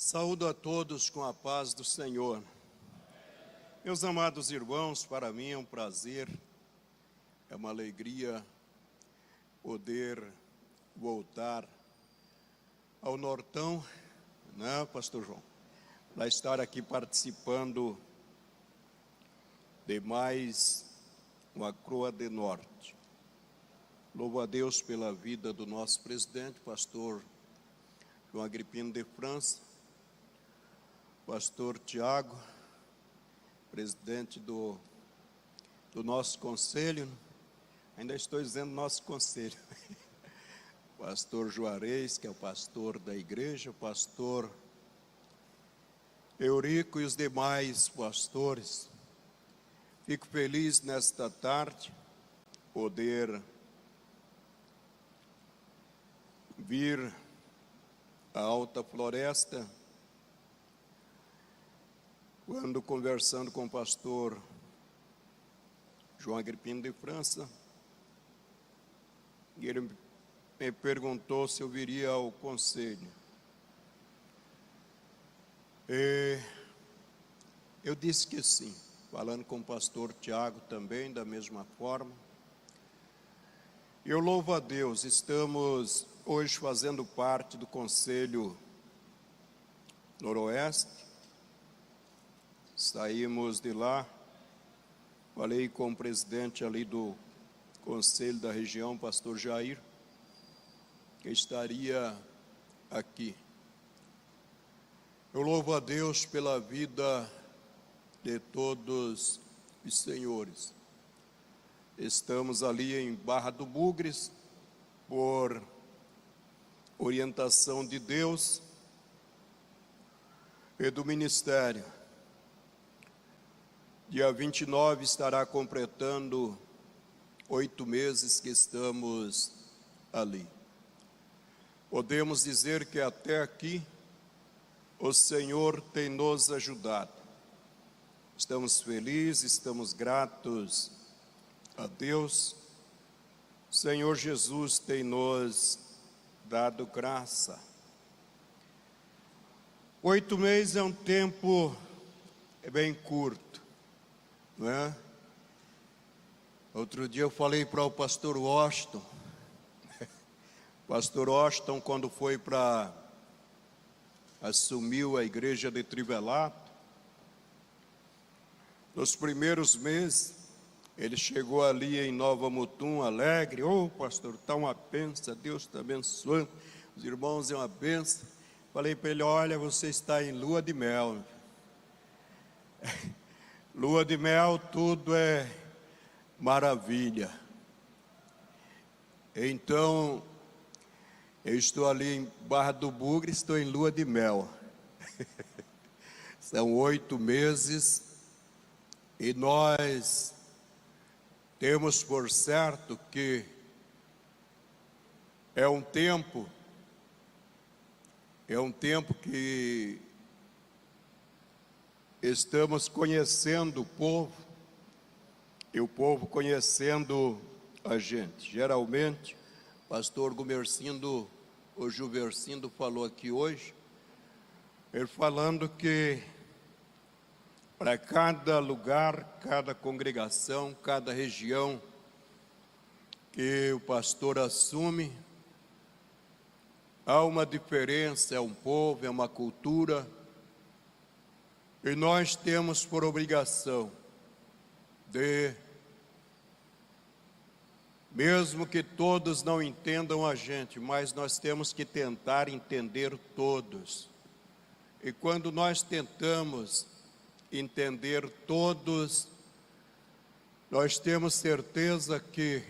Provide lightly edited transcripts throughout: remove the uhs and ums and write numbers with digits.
Saúdo a todos com a paz do Senhor. Meus amados irmãos, para mim é um prazer, é uma alegria poder voltar ao Nortão, né, Pastor João? Para estar aqui participando de mais uma Croa de Norte. Louvo a Deus pela vida do nosso presidente, pastor João Agripino de França, pastor Tiago, presidente do nosso conselho, ainda estou dizendo nosso conselho, pastor Juarez, que é o pastor da igreja, pastor Eurico e os demais pastores. Fico feliz nesta tarde poder vir à Alta Floresta, quando conversando com o pastor João Agripino de França, ele me perguntou se eu viria ao conselho. Eu disse que sim, falando com o pastor Tiago também, da mesma forma. Eu louvo a Deus, estamos hoje fazendo parte do Conselho Noroeste. Saímos de lá, falei com o presidente ali do Conselho da região, pastor Jair, que estaria aqui. Eu louvo a Deus pela vida de todos os senhores. Estamos ali em Barra do Bugres, por orientação de Deus e do ministério. Dia 29 estará completando 8 meses que estamos ali. Podemos dizer que até aqui o Senhor tem nos ajudado. Estamos felizes, estamos gratos a Deus. O Senhor Jesus tem nos dado graça. 8 meses é um tempo bem curto, não é? Outro dia eu falei para o pastor Washington, pastor Washington, quando foi assumiu a igreja de Trivelato, nos primeiros meses, ele chegou ali em Nova Mutum, alegre. Pastor, está uma bênção, Deus está abençoando, os irmãos é uma bênção. Falei para ele, olha, você está em lua de mel. Lua de mel, tudo é maravilha. Então, eu estou ali em Barra do Bugre, estou em lua de mel. São 8 meses e nós temos por certo que é um tempo que estamos conhecendo o povo e o povo conhecendo a gente. Geralmente, pastor Gumercindo, o Juversindo falou aqui hoje, ele falando que para cada lugar, cada congregação, cada região que o pastor assume, há uma diferença, é um povo, é uma cultura, e nós temos por obrigação de, mesmo que todos não entendam a gente, mas nós temos que tentar entender todos. E quando nós tentamos entender todos, nós temos certeza que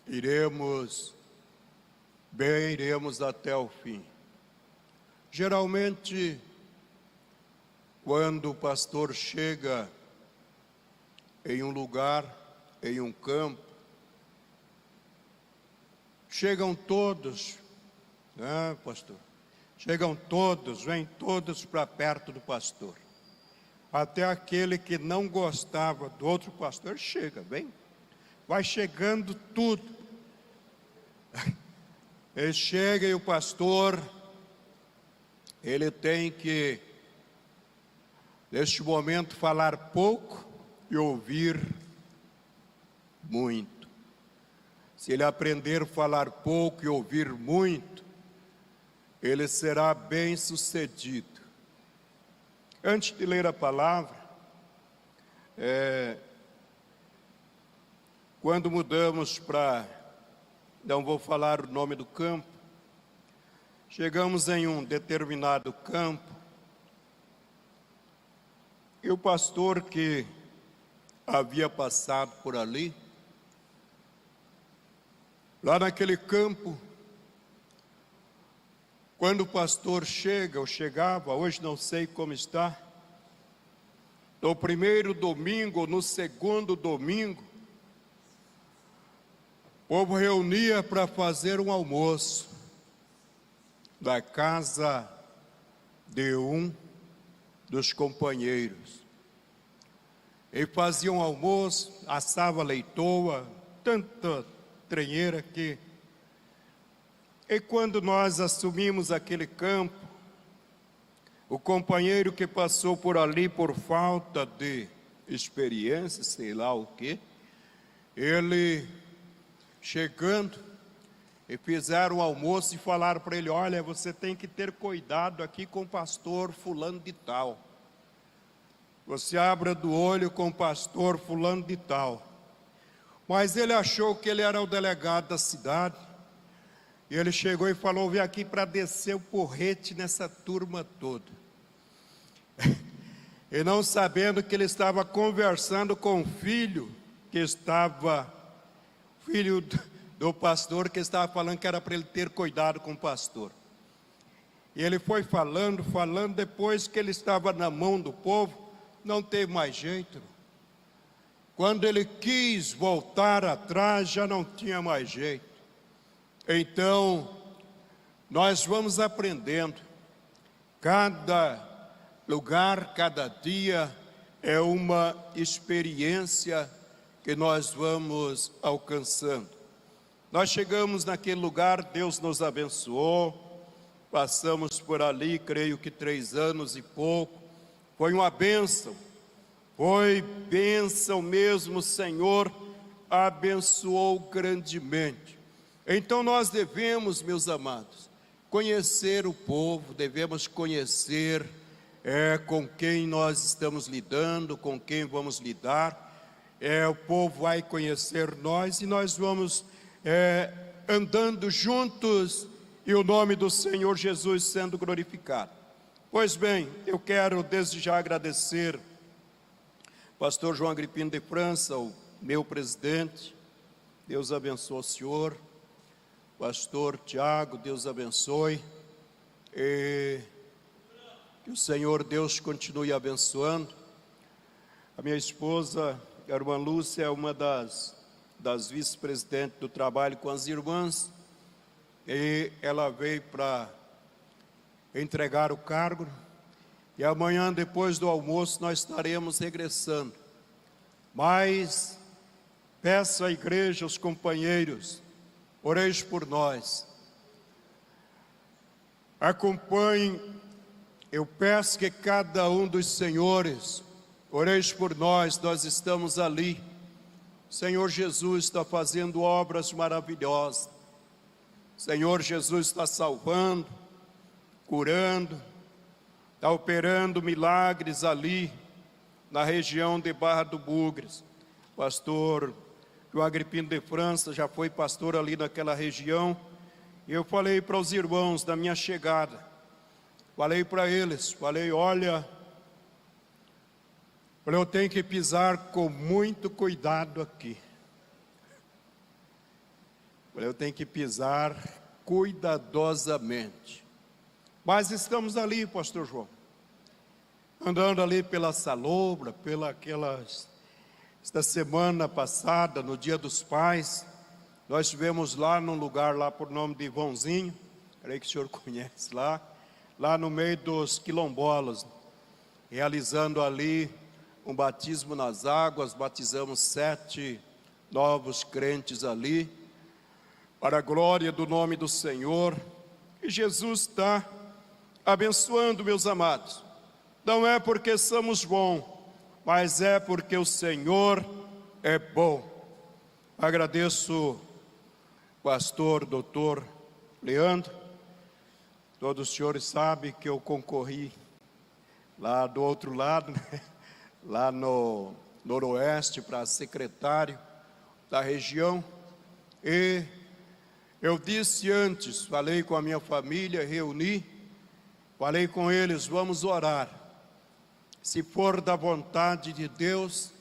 iremos até o fim. Geralmente, quando o pastor chega em um lugar, em um campo, chegam todos, né, pastor? Chegam todos, vêm todos para perto do pastor. Até aquele que não gostava do outro pastor chega, vem. Vai chegando tudo. Ele chega e o pastor ele tem que, neste momento, falar pouco e ouvir muito. Se ele aprender a falar pouco e ouvir muito, ele será bem-sucedido. Antes de ler a palavra, quando mudamos para, não vou falar o nome do campo, chegamos em um determinado campo, e o pastor que havia passado por ali, lá naquele campo, quando o pastor chega, ou chegava, hoje não sei como está, no primeiro domingo, ou no segundo domingo, o povo reunia para fazer um almoço da casa de um dos companheiros. E fazia um almoço, assava leitoa, tanta trenheira que... E quando nós assumimos aquele campo, o companheiro que passou por ali por falta de experiência, sei lá o quê, ele chegando, e fizeram o almoço e falaram para ele: olha, você tem que ter cuidado aqui com o pastor fulano de tal. Você abra do olho com o pastor fulano de tal. Mas ele achou que ele era o delegado da cidade. E ele chegou e falou: vim aqui para descer o porrete nessa turma toda. E não sabendo que ele estava conversando com o filho que estava, filho do pastor, que estava falando que era para ele ter cuidado com o pastor. E ele foi falando, depois que ele estava na mão do povo, não teve mais jeito. Quando ele quis voltar atrás, já não tinha mais jeito. Então, nós vamos aprendendo. Cada lugar, cada dia é uma experiência que nós vamos alcançando. Nós chegamos naquele lugar, Deus nos abençoou, passamos por ali, creio que 3 anos e pouco, foi uma bênção, foi bênção mesmo, o Senhor abençoou grandemente. Então nós devemos, meus amados, conhecer o povo, devemos conhecer com quem nós estamos lidando, com quem vamos lidar. O povo vai conhecer nós e nós vamos andando juntos e o nome do Senhor Jesus sendo glorificado. Pois bem, eu quero desde já agradecer pastor João Agripino de França, o meu presidente. Deus abençoe o senhor. Pastor Tiago, Deus abençoe, e que o Senhor Deus continue abençoando. A minha esposa, a irmã Lúcia, é uma das vice-presidentes do trabalho com as irmãs, e ela veio para entregar o cargo, e amanhã, depois do almoço, nós estaremos regressando. Mas peço à igreja, aos companheiros, oreis por nós, acompanhem. Eu peço que cada um dos senhores, oreis por nós, nós estamos ali. O Senhor Jesus está fazendo obras maravilhosas. O Senhor Jesus está salvando, curando, está operando milagres ali, na região de Barra do Bugres. Pastor João Agripino de França já foi pastor ali naquela região, e eu falei para os irmãos da minha chegada, falei para eles, olha, eu tenho que pisar com muito cuidado aqui, eu tenho que pisar cuidadosamente, mas estamos ali, pastor João, andando ali pela salobra, esta semana passada, no Dia dos Pais, nós estivemos lá num lugar lá por nome de Ivãozinho, creio que o senhor conhece lá no meio dos quilombolas, realizando ali um batismo nas águas, batizamos 7 novos crentes ali, para a glória do nome do Senhor. E Jesus está abençoando, meus amados. Não é porque somos bons, mas é porque o Senhor é bom. Agradeço, pastor, doutor Leandro. Todos os senhores sabem que eu concorri lá do outro lado, né? Lá no Noroeste, para secretário da região. E eu disse antes, falei com a minha família, reuni, falei com eles, vamos orar. Se for da vontade de Deus,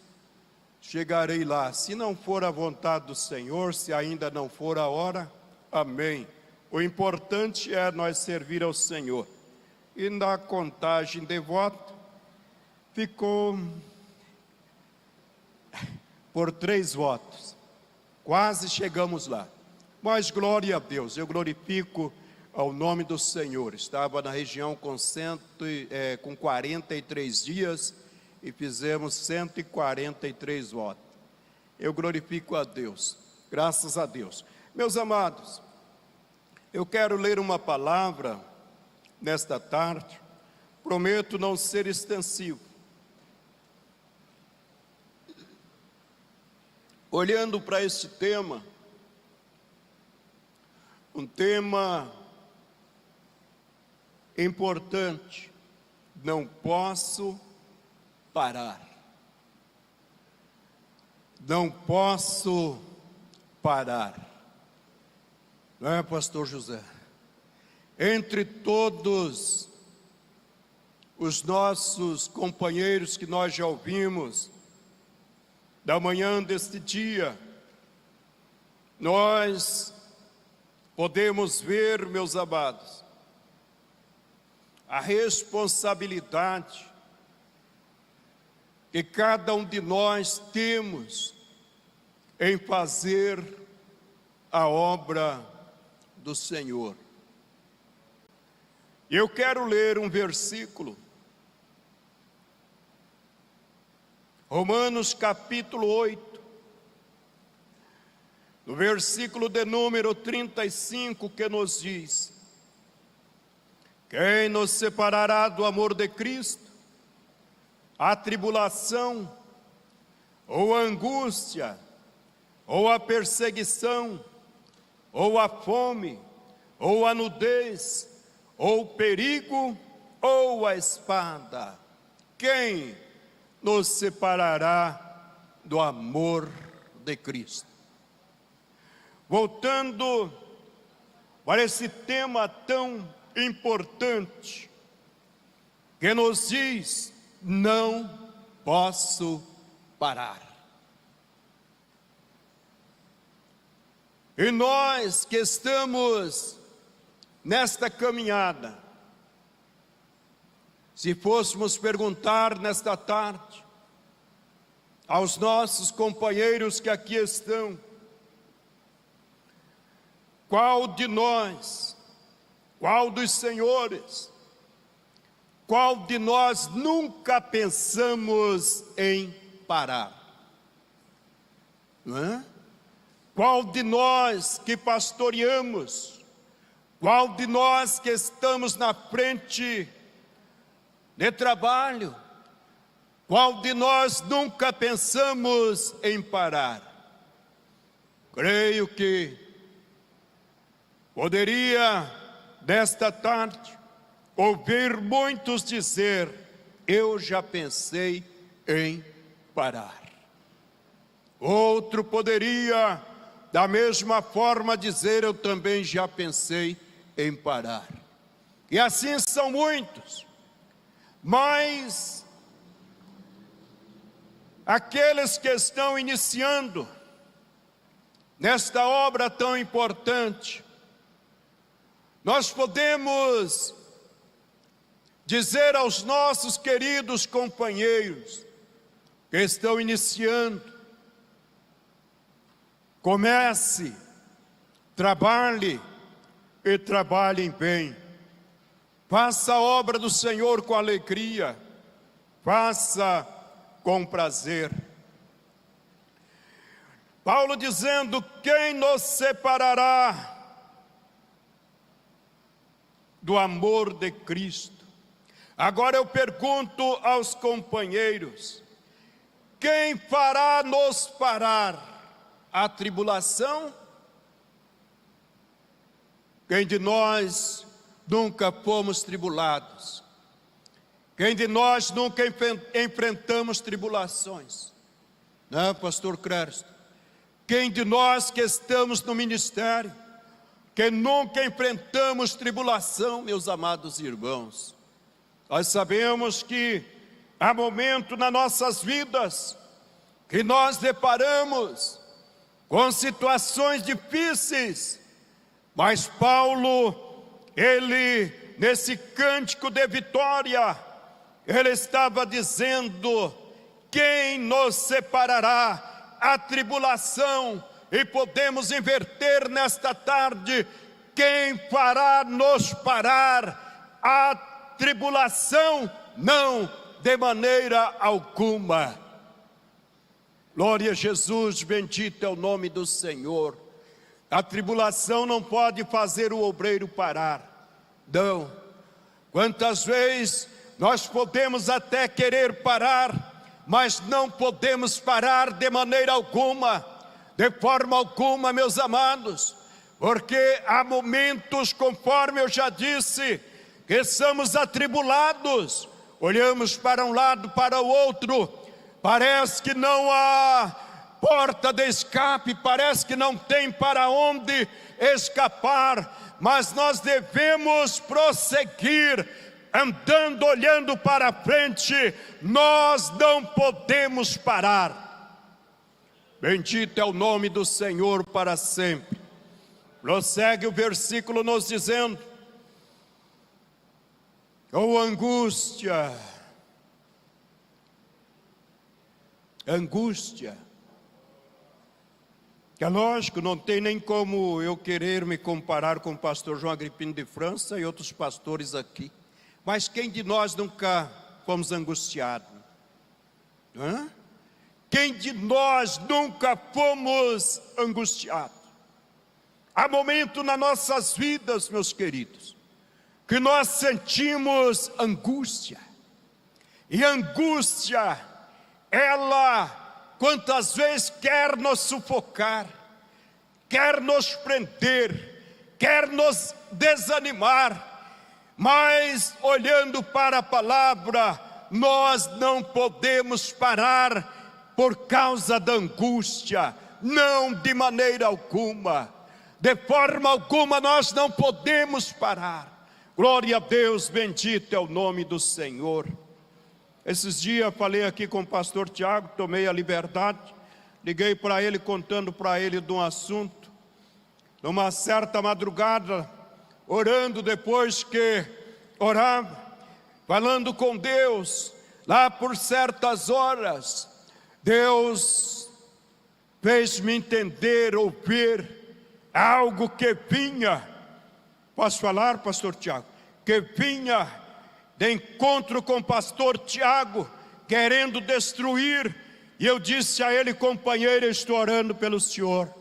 chegarei lá. Se não for a vontade do Senhor, se ainda não for a hora, amém. O importante é nós servir ao Senhor. E na contagem de voto, ficou por 3 votos. Quase chegamos lá. Mas glória a Deus, eu glorifico ao nome do Senhor. Estava na região com 43 dias e fizemos 143 votos. Eu glorifico a Deus, graças a Deus. Meus amados, eu quero ler uma palavra nesta tarde, prometo não ser extensivo. Olhando para este tema, um tema importante, não posso parar. Não posso parar. Não é, pastor José? Entre todos os nossos companheiros que nós já ouvimos, da manhã deste dia, nós podemos ver, meus amados, a responsabilidade que cada um de nós temos em fazer a obra do Senhor. Eu quero ler um versículo, Romanos capítulo 8, no versículo de número 35, que nos diz: quem nos separará do amor de Cristo? A tribulação, ou a angústia, ou a perseguição, ou a fome, ou a nudez, ou o perigo, ou a espada. Quem nos separará do amor de Cristo? Voltando para esse tema tão importante, que nos diz, não posso parar. E nós que estamos nesta caminhada, se fôssemos perguntar nesta tarde aos nossos companheiros que aqui estão, qual de nós, qual dos senhores, qual de nós nunca pensamos em parar? Não é? Qual de nós que pastoreamos, qual de nós que estamos na frente de trabalho, qual de nós nunca pensamos em parar? Creio que poderia, nesta tarde, ouvir muitos dizer, eu já pensei em parar. Outro poderia, da mesma forma, dizer, eu também já pensei em parar. E assim são muitos. Mas aqueles que estão iniciando nesta obra tão importante, nós podemos dizer aos nossos queridos companheiros que estão iniciando, comece, trabalhe e trabalhem bem. Faça a obra do Senhor com alegria, faça com prazer. Paulo dizendo, quem nos separará do amor de Cristo. Agora eu pergunto aos companheiros: quem fará nos parar a tribulação? Quem de nós nunca fomos tribulados? Quem de nós nunca enfrentamos tribulações? Não, pastor Crésto? Quem de nós que estamos no ministério, que nunca enfrentamos tribulação, meus amados irmãos? Nós sabemos que há momentos nas nossas vidas que nós deparamos com situações difíceis, mas Paulo, ele, nesse cântico de vitória, ele estava dizendo: quem nos separará a tribulação? E podemos inverter nesta tarde: quem fará nos parar a tribulação? Não, de maneira alguma. Glória a Jesus, bendito é o nome do Senhor. A tribulação não pode fazer o obreiro parar, não. Quantas vezes nós podemos até querer parar, mas não podemos parar de maneira alguma, de forma alguma, meus amados, porque há momentos, conforme eu já disse, que somos atribulados, olhamos para um lado, para o outro, parece que não há porta de escape, parece que não tem para onde escapar, mas nós devemos prosseguir, andando, olhando para frente, nós não podemos parar. Bendito é o nome do Senhor para sempre. Prossegue o versículo nos dizendo: oh angústia, angústia. É lógico, não tem nem como eu querer me comparar com o pastor João Agripino de França e outros pastores aqui. Mas quem de nós nunca fomos angustiados? Hã? Quem de nós nunca fomos angustiados? Há momentos nas nossas vidas, meus queridos, que nós sentimos angústia. E angústia, ela quantas vezes quer nos sufocar, quer nos prender, quer nos desanimar, mas olhando para a palavra, nós não podemos parar por causa da angústia, não, de maneira alguma, de forma alguma nós não podemos parar. Glória a Deus, bendito é o nome do Senhor. Esses dias falei aqui com o pastor Tiago, tomei a liberdade, liguei para ele contando para ele de um assunto. Numa certa madrugada, orando depois que orava, falando com Deus, lá por certas horas, Deus fez-me entender, ouvir algo que vinha, posso falar, pastor Tiago? Que vinha de encontro com o pastor Tiago, querendo destruir, e eu disse a ele: companheiro, eu estou orando pelo senhor.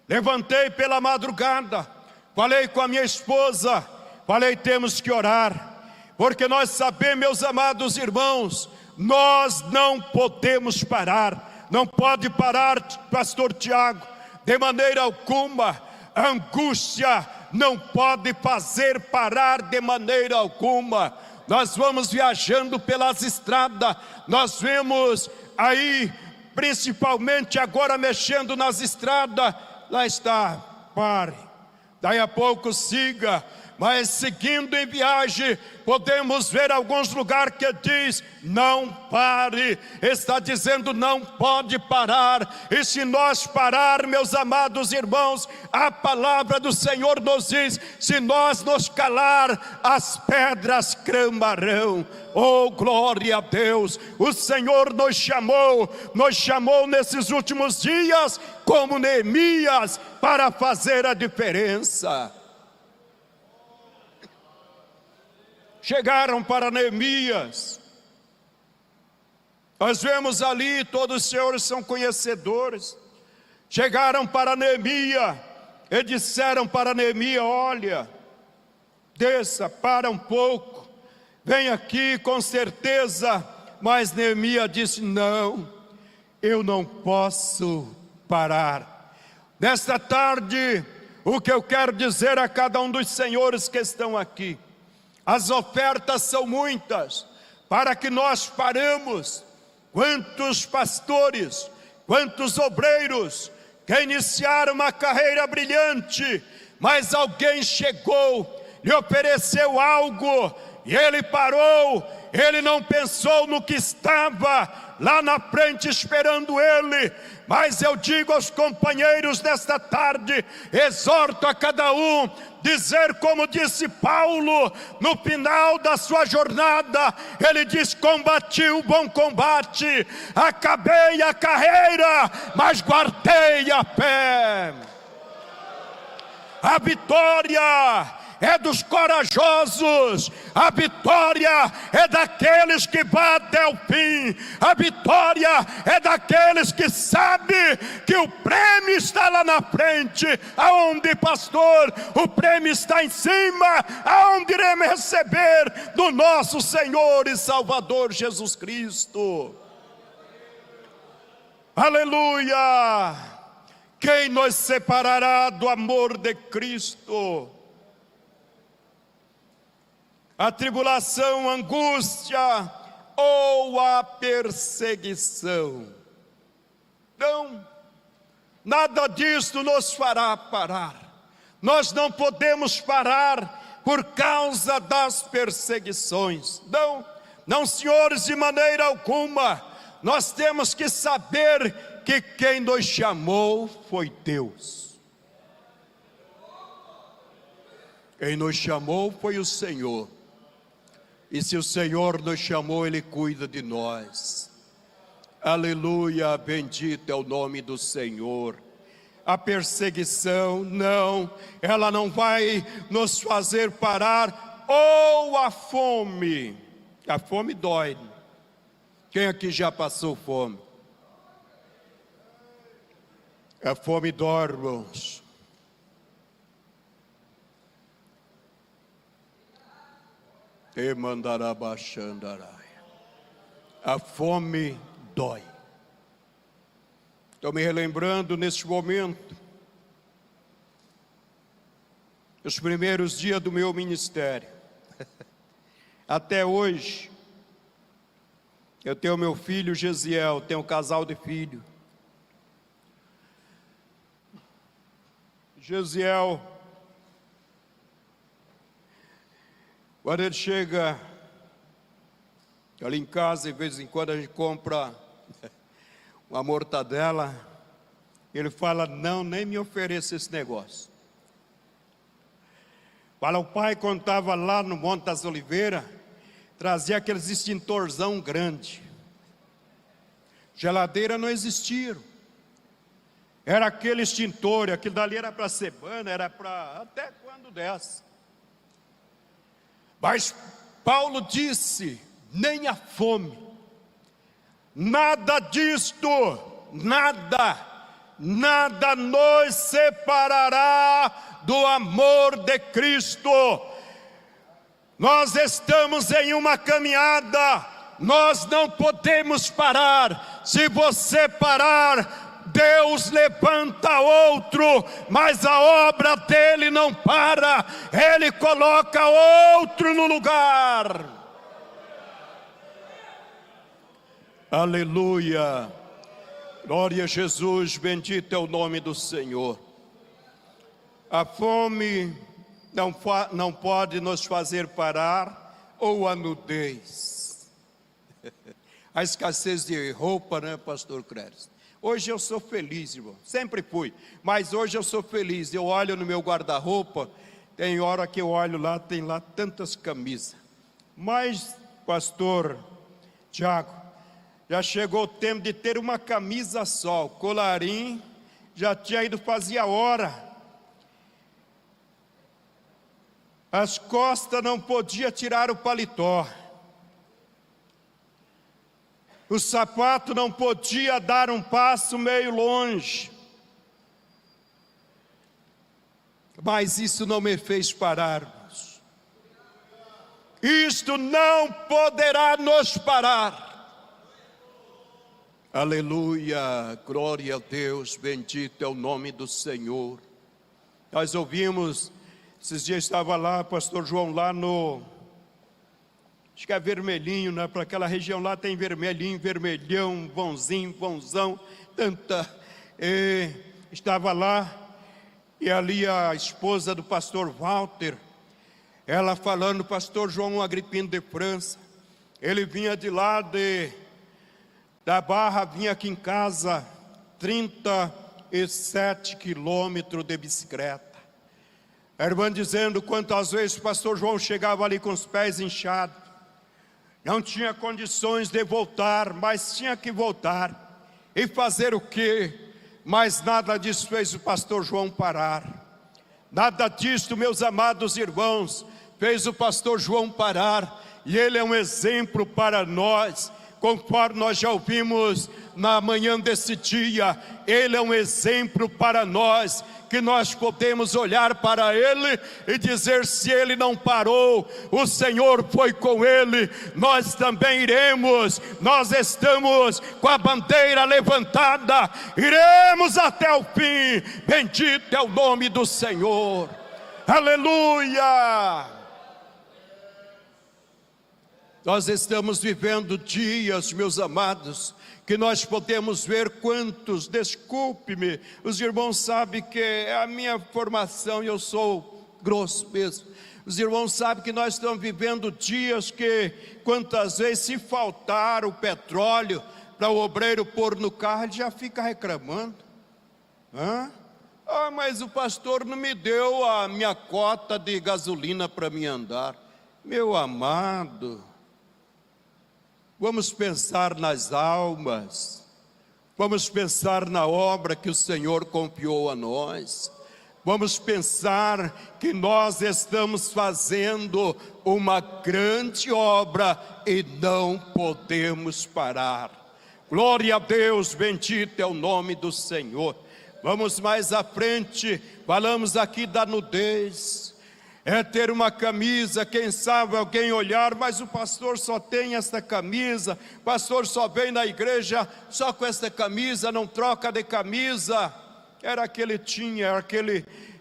Levantei pela madrugada, falei com a minha esposa, falei: temos que orar, porque nós sabemos, meus amados irmãos, nós não podemos parar, não pode parar, pastor Tiago, de maneira alguma. A angústia não pode fazer parar de maneira alguma. Nós vamos viajando pelas estradas, nós vemos aí, principalmente agora mexendo nas estradas, lá está, pare, daí a pouco siga, mas seguindo em viagem, podemos ver alguns lugares que diz: não pare, está dizendo não pode parar. E se nós parar, meus amados irmãos, a palavra do Senhor nos diz: se nós nos calar, as pedras clamarão. Oh, glória a Deus, o Senhor nos chamou nesses últimos dias, como Neemias, para fazer a diferença. Chegaram para Neemias, nós vemos ali, todos os senhores são conhecedores, chegaram para Neemias e disseram para Neemias: olha, desça, para um pouco, vem aqui com certeza. Mas Neemias disse: não, eu não posso parar. Nesta tarde, o que eu quero dizer a cada um dos senhores que estão aqui: as ofertas são muitas, para que nós paramos. Quantos pastores, quantos obreiros que iniciaram uma carreira brilhante, mas alguém chegou, lhe ofereceu algo, e ele parou. Ele não pensou no que estava lá na frente esperando ele. Mas eu digo aos companheiros nesta tarde, exorto a cada um, dizer como disse Paulo no final da sua jornada. Ele diz: combati o bom combate, acabei a carreira, mas guardei a fé. A vitória é dos corajosos, a vitória é daqueles que batem ao fim, a vitória é daqueles que sabem que o prêmio está lá na frente. Aonde, pastor? O prêmio está em cima, aonde iremos receber do nosso Senhor e Salvador Jesus Cristo. Aleluia! Quem nos separará do amor de Cristo? A tribulação, a angústia ou a perseguição? Não, nada disso nos fará parar. Nós não podemos parar por causa das perseguições. Não, senhores, de maneira alguma. Nós temos que saber que quem nos chamou foi Deus. Quem nos chamou foi o Senhor. E se o Senhor nos chamou, Ele cuida de nós. Aleluia, bendito é o nome do Senhor. A perseguição, não, ela não vai nos fazer parar. Ou a fome dói. Quem aqui já passou fome? A fome dói, irmãos. E mandará baixandarai. A fome dói. Estou me relembrando neste momento, os primeiros dias do meu ministério. Até hoje, eu tenho meu filho Gesiel, tenho um casal de filho. Gesiel, quando ele chega ali em casa, de vez em quando a gente compra uma mortadela, ele fala: não, nem me ofereça esse negócio. Fala, o pai, quando estava lá no Monte das Oliveiras, trazia aqueles extintorzão grande. Geladeira não existia. Era aquele extintor, aquilo dali era para semana, era para até quando desse. Mas Paulo disse: nem a fome, nada disto, nada nos separará do amor de Cristo. Nós estamos em uma caminhada, nós não podemos parar. Se você parar, Deus levanta outro, mas a obra dele não para, ele coloca outro no lugar. Aleluia, glória a Jesus, bendito é o nome do Senhor. A fome não pode nos fazer parar, ou a nudez. A escassez de roupa, né, pastor Cléris? Hoje eu sou feliz, irmão, sempre fui, mas hoje eu sou feliz. Eu olho no meu guarda-roupa, tem hora que eu olho lá, tem lá tantas camisas. Mas, pastor Tiago, já chegou o tempo de ter uma camisa só. O colarinho já tinha ido fazia hora. As costas não podia tirar o paletó. O sapato não podia dar um passo meio longe. Mas isso não me fez parar. isto não poderá nos parar. Aleluia, glória a Deus, bendito é o nome do Senhor. Nós ouvimos, esses dias estava lá, pastor João, lá no, acho que é Vermelhinho, né? Para aquela região lá tem vermelhinho, vermelhão, vãozinho, vãozão, tanta. Estava lá, e ali a esposa do pastor Walter, ela falando, pastor João Agripino de França, ele vinha de lá da Barra, vinha aqui em casa, 37 quilômetros de bicicleta. A irmã dizendo quantas vezes o pastor João chegava ali com os pés inchados, não tinha condições de voltar, mas tinha que voltar. E fazer o quê? Mas nada disso fez o pastor João parar. Nada disso, meus amados irmãos, fez o pastor João parar. E ele é um exemplo para nós. Conforme nós já ouvimos na manhã desse dia, ele é um exemplo para nós, que nós podemos olhar para ele e dizer, se ele não parou, o Senhor foi com ele, nós também iremos. Nós estamos com a bandeira levantada, iremos até o fim, bendito é o nome do Senhor, aleluia. Nós estamos vivendo dias, meus amados, que nós podemos ver quantos, desculpe-me, os irmãos sabem que é a minha formação e eu sou grosso mesmo. Os irmãos sabem que nós estamos vivendo dias que, quantas vezes, se faltar o petróleo para o obreiro pôr no carro, ele já fica reclamando. Mas o pastor não me deu a minha cota de gasolina para mim andar. Meu amado, vamos pensar nas almas, vamos pensar na obra que o Senhor confiou a nós, vamos pensar que nós estamos fazendo uma grande obra e não podemos parar. Glória a Deus, bendito é o nome do Senhor. Vamos mais à frente, falamos aqui da nudez. É ter uma camisa, quem sabe alguém olhar, mas o pastor só tem esta camisa, o pastor só vem na igreja só com esta camisa, não troca de camisa. Era aquele tinha,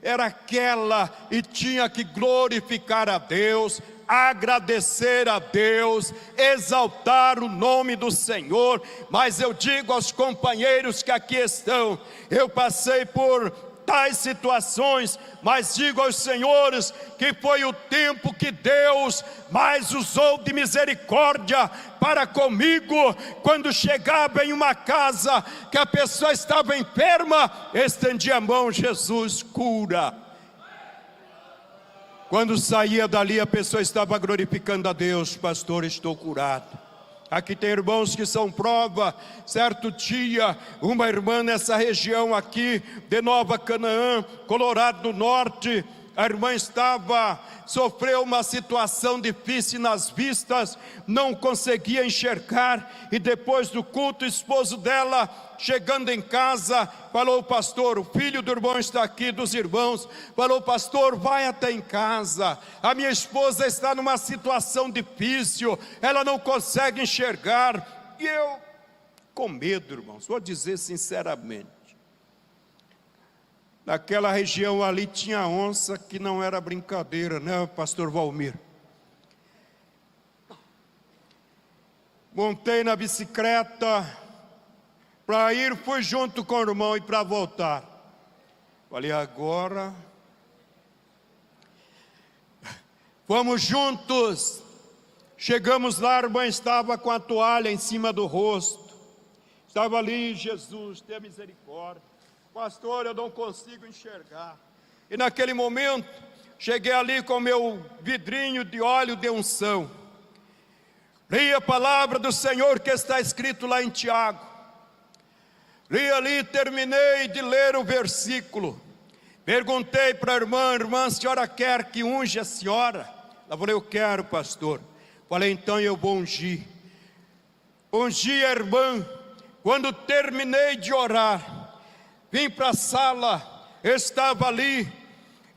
era aquela, e tinha que glorificar a Deus, agradecer a Deus, exaltar o nome do Senhor. Mas eu digo aos companheiros que aqui estão, eu passei por tais situações, mas digo aos senhores que foi o tempo que Deus mais usou de misericórdia para comigo. Quando chegava em uma casa que a pessoa estava enferma, estendia a mão, Jesus cura. Quando saía dali, a pessoa estava glorificando a Deus, pastor, estou curado. Aqui tem irmãos que são prova. Certo dia, uma irmã nessa região aqui de Nova Canaã, Colorado do Norte, a irmã sofreu uma situação difícil nas vistas, não conseguia enxergar, e depois do culto, o esposo dela, chegando em casa, falou, pastor, o filho do irmão está aqui, dos irmãos, falou, pastor, vai até em casa, a minha esposa está numa situação difícil, ela não consegue enxergar. E eu, com medo, irmãos, vou dizer sinceramente, naquela região ali tinha onça que não era brincadeira, né, pastor Valmir? Montei na bicicleta para ir, fui junto com o irmão e para voltar. Falei, agora vamos juntos. Chegamos lá, a irmã estava com a toalha em cima do rosto. Estava ali, Jesus, tenha misericórdia. Pastor, eu não consigo enxergar. E naquele momento, cheguei ali com meu vidrinho de óleo de unção. Li a palavra do Senhor que está escrito lá em Tiago. Li ali, terminei de ler o versículo. Perguntei para a irmã, a senhora quer que unja a senhora? Ela falou, eu quero, pastor. Falei, então eu vou ungir. Ungi a irmã. Quando terminei de orar, vim para a sala, estava ali,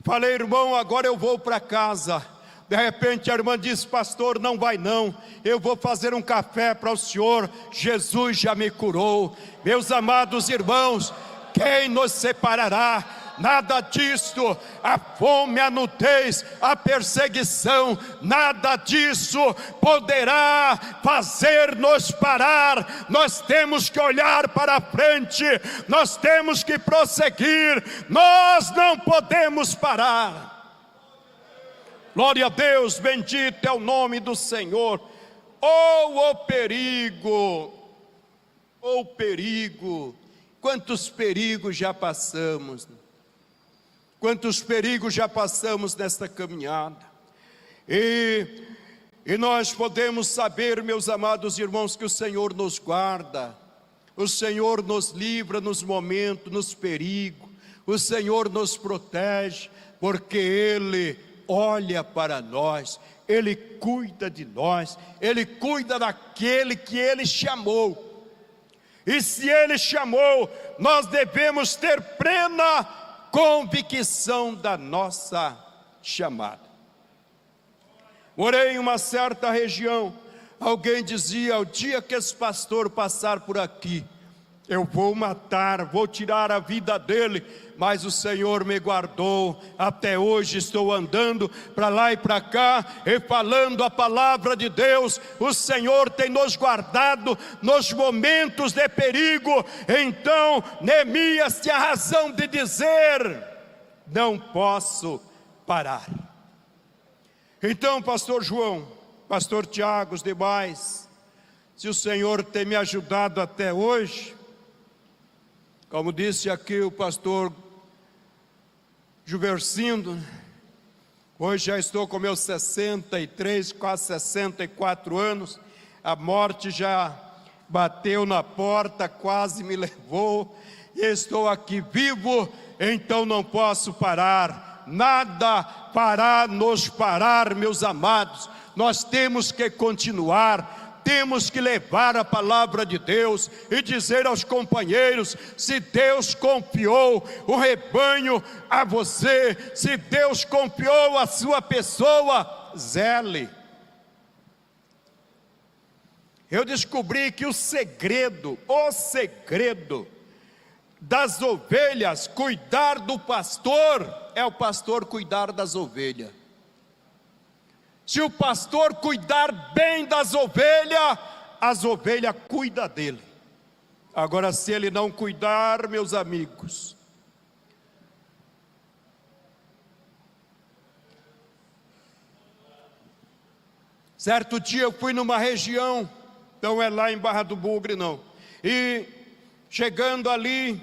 falei, irmão, agora eu vou para casa, De repente a irmã diz: pastor, não vai não, eu vou fazer um café para o senhor, Jesus já me curou. Meus amados irmãos, quem nos separará? Nada disto, a fome, a nudez, a perseguição, nada disso poderá fazer-nos parar. Nós temos que olhar para frente, nós temos que prosseguir, nós não podemos parar. Glória a Deus, bendito é o nome do Senhor. Oh, o perigo, oh perigo, quantos perigos já passamos. Quantos perigos já passamos nesta caminhada. E nós podemos saber, meus amados irmãos, que o Senhor nos guarda, o Senhor nos livra nos momentos, nos perigos, o Senhor nos protege, porque Ele olha para nós, Ele cuida de nós, Ele cuida daquele que Ele chamou. E se Ele chamou, nós devemos ter plena convicção da nossa chamada. Morei em uma certa região, alguém dizia: o dia que esse pastor passar por aqui, eu vou matar, vou tirar a vida dele, mas o Senhor me guardou, até hoje estou andando para lá e para cá, e falando a palavra de Deus. O Senhor tem nos guardado nos momentos de perigo. Então Neemias tinha razão de dizer: não posso parar. Então, pastor João, pastor Tiago, os demais, se o Senhor tem me ajudado até hoje, como disse aqui o pastor Juversindo, hoje já estou com meus 63, quase 64 anos, a morte já bateu na porta, quase me levou, e estou aqui vivo, então não posso parar, nada para nos parar, meus amados. Nós temos que continuar, temos que levar a palavra de Deus e dizer aos companheiros: se Deus confiou o rebanho a você, se Deus confiou a sua pessoa, zele. Eu descobri que o segredo das ovelhas, cuidar do pastor, é o pastor cuidar das ovelhas. Se o pastor cuidar bem das ovelhas, as ovelhas cuidam dele. Agora, se ele não cuidar, meus amigos, certo dia eu fui numa região, não é lá em Barra do Bugre não, e chegando ali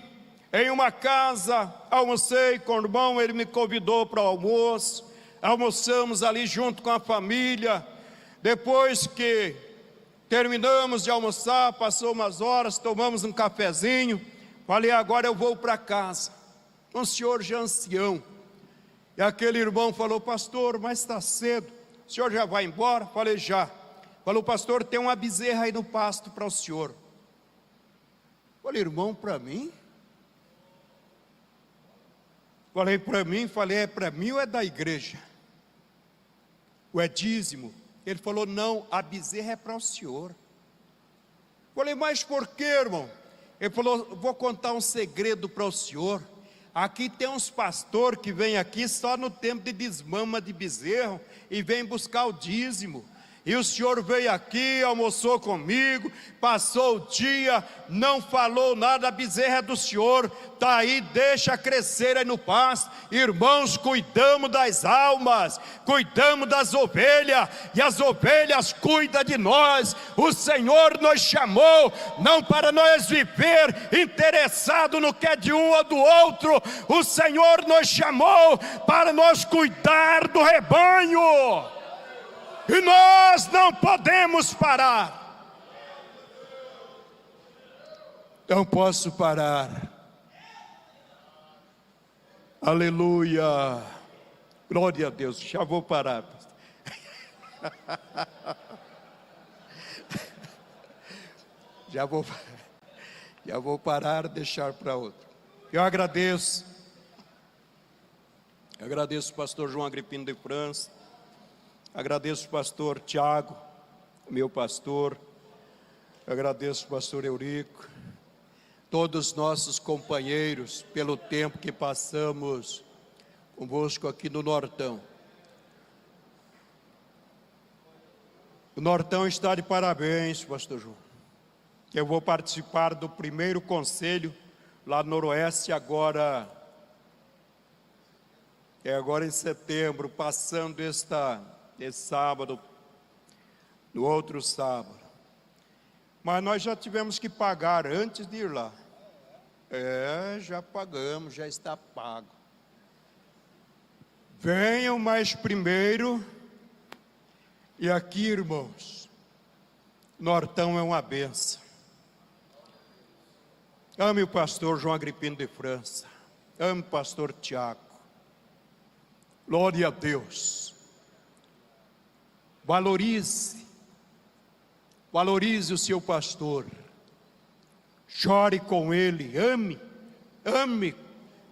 em uma casa, almocei com o irmão, ele me convidou para o almoço, almoçamos ali junto com a família. Depois que terminamos de almoçar, passou umas horas, tomamos um cafezinho, falei: agora eu vou para casa. Um senhor já ancião, e aquele irmão falou: pastor, mas está cedo, o senhor já vai embora? Falei: já. Falou: pastor, tem uma bezerra aí no pasto para o senhor. Falei: irmão, para mim? Falei: para mim? Falei: é para mim ou é da igreja? Ou é dízimo? Ele falou: não, a bezerra é para o senhor. Falei: mas por quê, irmão? Ele falou: vou contar um segredo para o senhor. Aqui tem uns pastores que vêm aqui só no tempo de desmama de bezerro e vêm buscar o dízimo. E o senhor veio aqui, almoçou comigo, passou o dia, não falou nada, a bezerra é do senhor, está aí, deixa crescer aí no pasto. Irmãos, cuidamos das almas, cuidamos das ovelhas, e as ovelhas cuidam de nós. O Senhor nos chamou, não para nós viver interessado no que é de um ou do outro, o Senhor nos chamou para nós cuidar do rebanho. E nós não podemos parar. Não posso parar. Aleluia. Glória a Deus. Já vou parar. Já vou parar, deixar para outro. Eu agradeço o pastor João Agripino de França, Agradeço o pastor Tiago, meu pastor. Agradeço o pastor Eurico, todos os nossos companheiros, pelo tempo que passamos convosco aqui no Nortão. O Nortão está de parabéns, pastor João. Eu vou participar do primeiro conselho lá no Noroeste agora em setembro, passando esse sábado, no outro sábado. Mas nós já tivemos que pagar antes de ir lá. Já pagamos, já está pago. Venham mais primeiro. E aqui, irmãos, Nortão é uma benção. Ame o pastor João Agripino de França. Ame o pastor Tiago. Glória a Deus. Valorize o seu pastor. Chore com ele, ame,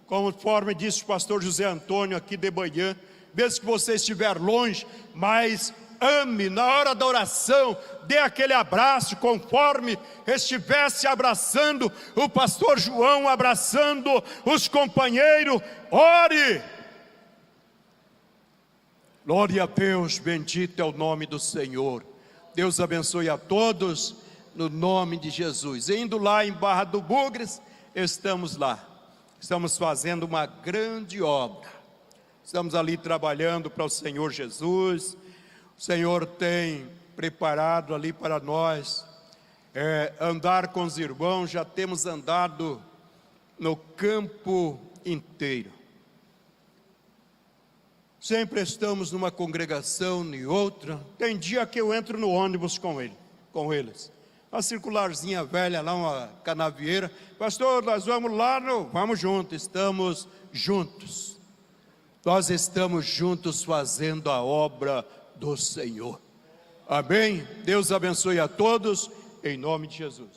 conforme disse o pastor José Antônio aqui de manhã, mesmo que você estiver longe, mas ame, na hora da oração, dê aquele abraço, conforme estivesse abraçando o pastor João, abraçando os companheiros, ore. Glória a Deus, bendito é o nome do Senhor. Deus abençoe a todos, no nome de Jesus. Indo lá em Barra do Bugres, estamos lá. Estamos fazendo uma grande obra. Estamos ali trabalhando para o Senhor Jesus. O Senhor tem preparado ali para nós andar com os irmãos. Já temos andado no campo inteiro. Sempre estamos numa congregação e outra. Tem dia que eu entro no ônibus com eles. Uma circularzinha velha lá, uma canavieira. Pastor, nós vamos lá, vamos juntos. Estamos juntos. Nós estamos juntos fazendo a obra do Senhor. Amém? Deus abençoe a todos, em nome de Jesus.